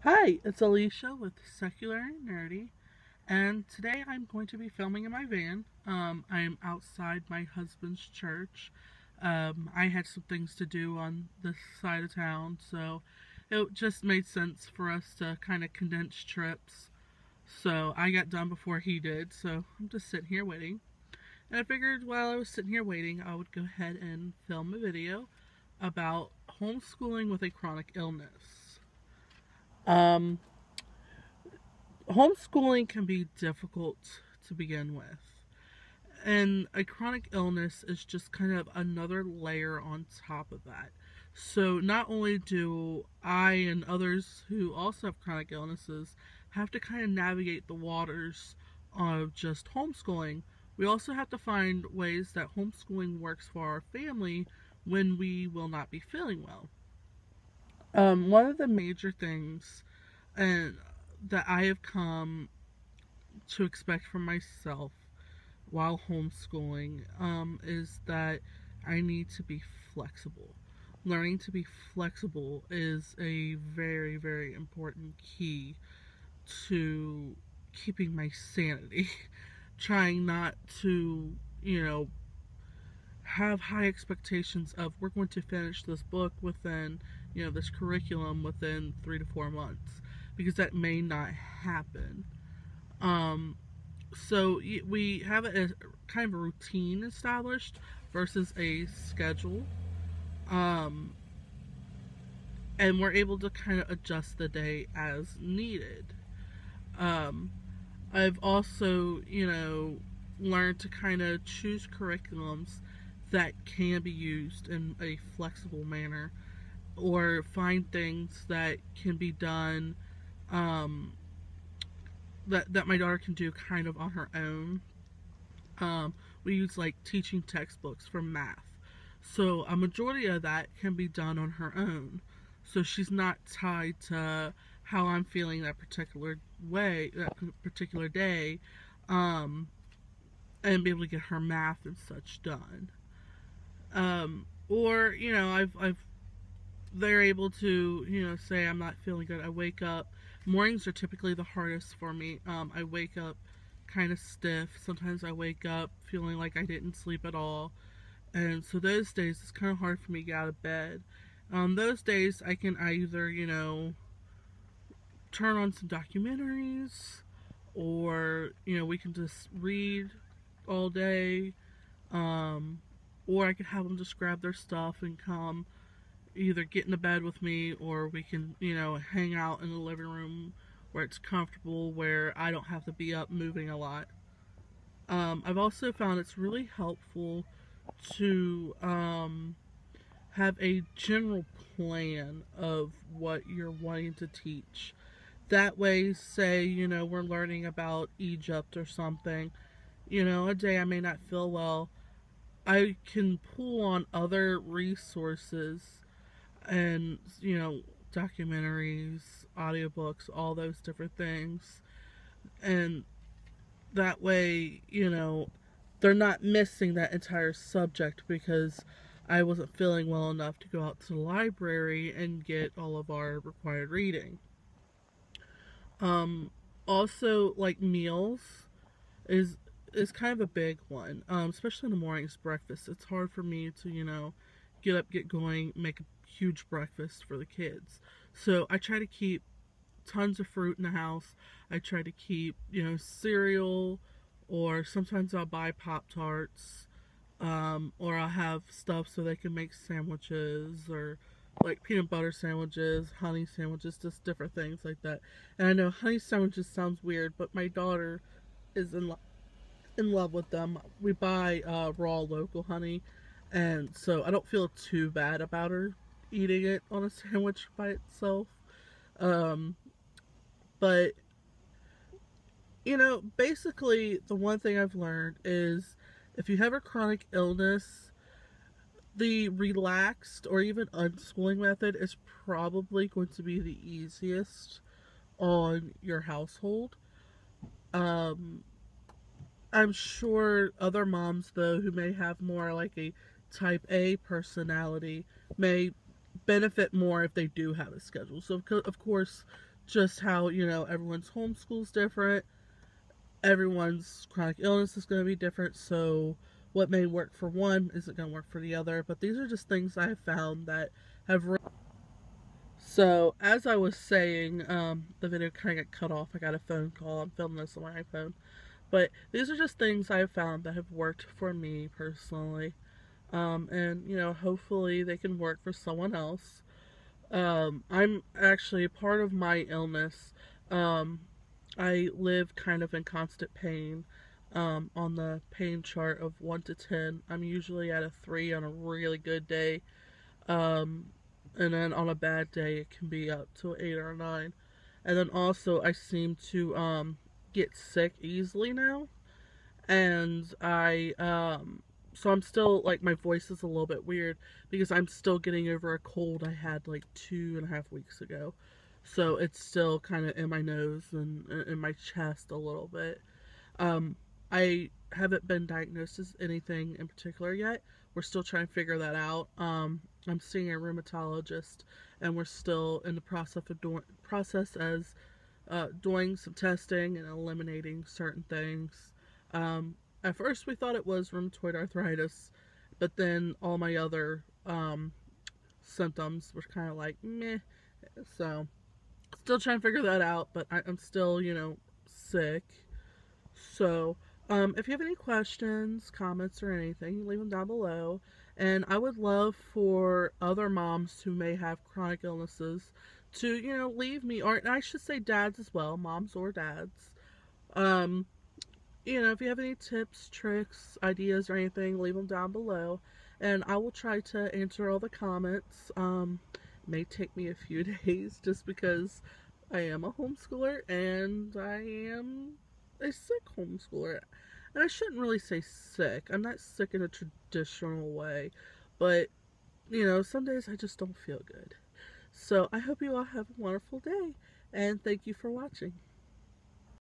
Hi, it's Alicia with Secular and Nerdy, and today I'm going to be filming in my van. I'm outside my husband's church. I had some things to do on this side of town, so it just made sense for us to kind of condense trips. So I got done before he did, so I'm just sitting here waiting. And I figured while I was sitting here waiting, I would go ahead and film a video about homeschooling with a chronic illness. Um, Homeschooling can be difficult to begin with. And a chronic illness is just kind of another layer on top of that. So, not only do I and others who also have chronic illnesses have to kind of navigate the waters of just homeschooling, we also have to find ways that homeschooling works for our family when we will not be feeling well. One of the major things and that I have come to expect from myself while homeschooling is that I need to be flexible. Learning to be flexible is a very, very important key to keeping my sanity. Trying not to, have high expectations of we're going to finish this book within, this curriculum within 3 to 4 months, because that may not happen. Um, so we have a kind of a routine established versus a schedule, um, and we're able to kind of adjust the day as needed. Um, I've also, learned to kind of choose curriculums that can be used in a flexible manner, or find things that can be done, um, that my daughter can do kind of on her own. We use like teaching textbooks for math. So a majority of that can be done on her own. So she's not tied to how I'm feeling that particular day, um, and be able to get her math and such done. Or they're able to say I'm not feeling good. I wake up. Mornings are typically the hardest for me. I wake up kind of stiff. Sometimes I wake up feeling like I didn't sleep at all. And so those days it's kind of hard for me to get out of bed. Those days I can either, turn on some documentaries, or, we can just read all day. Um, or I could have them just grab their stuff and come either get into bed with me, or we can, hang out in the living room where it's comfortable, where I don't have to be up moving a lot. I've also found it's really helpful to have a general plan of what you're wanting to teach. That way, say, we're learning about Egypt or something, a day I may not feel well, I can pull on other resources and, documentaries, audiobooks, all those different things. And that way, they're not missing that entire subject because I wasn't feeling well enough to go out to the library and get all of our required reading. Um, Also, like meals is is kind of a big one, especially in the mornings. Breakfast. It's hard for me to get up, get going, make a huge breakfast for the kids. So I try to keep tons of fruit in the house. I try to keep cereal, or sometimes I'll buy Pop Tarts, or I'll have stuff so they can make sandwiches, or like peanut butter sandwiches, honey sandwiches, just different things like that. And I know honey sandwiches sounds weird, but my daughter is in love with them. We buy raw local honey, and so I don't feel too bad about her eating it on a sandwich by itself. Um, but basically, the one thing I've learned is if you have a chronic illness, the relaxed or even unschooling method is probably going to be the easiest on your household. Um, I'm sure other moms, though, who may have more like a type A personality may benefit more if they do have a schedule. So, of course, just how, everyone's homeschool's different. Everyone's chronic illness is going to be different. So what may work for one isn't going to work for the other. But these are just things I have found that have. So as I was saying, the video kind of got cut off. I got a phone call. I'm filming this on my iPhone. But these are just things I have found that have worked for me personally. And, hopefully they can work for someone else. I'm actually part of my illness. Um, I live kind of in constant pain. On the pain chart of 1 to 10, I'm usually at a 3 on a really good day. Um, and then on a bad day, it can be up to 8 or 9. And then also, I seem to get sick easily now. And so I'm still, like, my voice is a little bit weird because I'm still getting over a cold I had like 2.5 weeks ago. So it's still kind of in my nose and in my chest a little bit. Um, I haven't been diagnosed as anything in particular yet. We're still trying to figure that out. I'm seeing a rheumatologist, and we're still in the process as doing some testing and eliminating certain things. At first, we thought it was rheumatoid arthritis, but then all my other symptoms were kind of like meh. So, still trying to figure that out, but I'm still, sick. So, if you have any questions, comments, or anything, leave them down below. And I would love for other moms who may have chronic illnesses to, leave me, or I should say dads as well, moms or dads. Um, if you have any tips, tricks, ideas, or anything, leave them down below. And I will try to answer all the comments. It may take me a few days just because I am a homeschooler and I am a sick homeschooler. And I shouldn't really say sick. I'm not sick in a traditional way. But, some days I just don't feel good. So I hope you all have a wonderful day. And thank you for watching.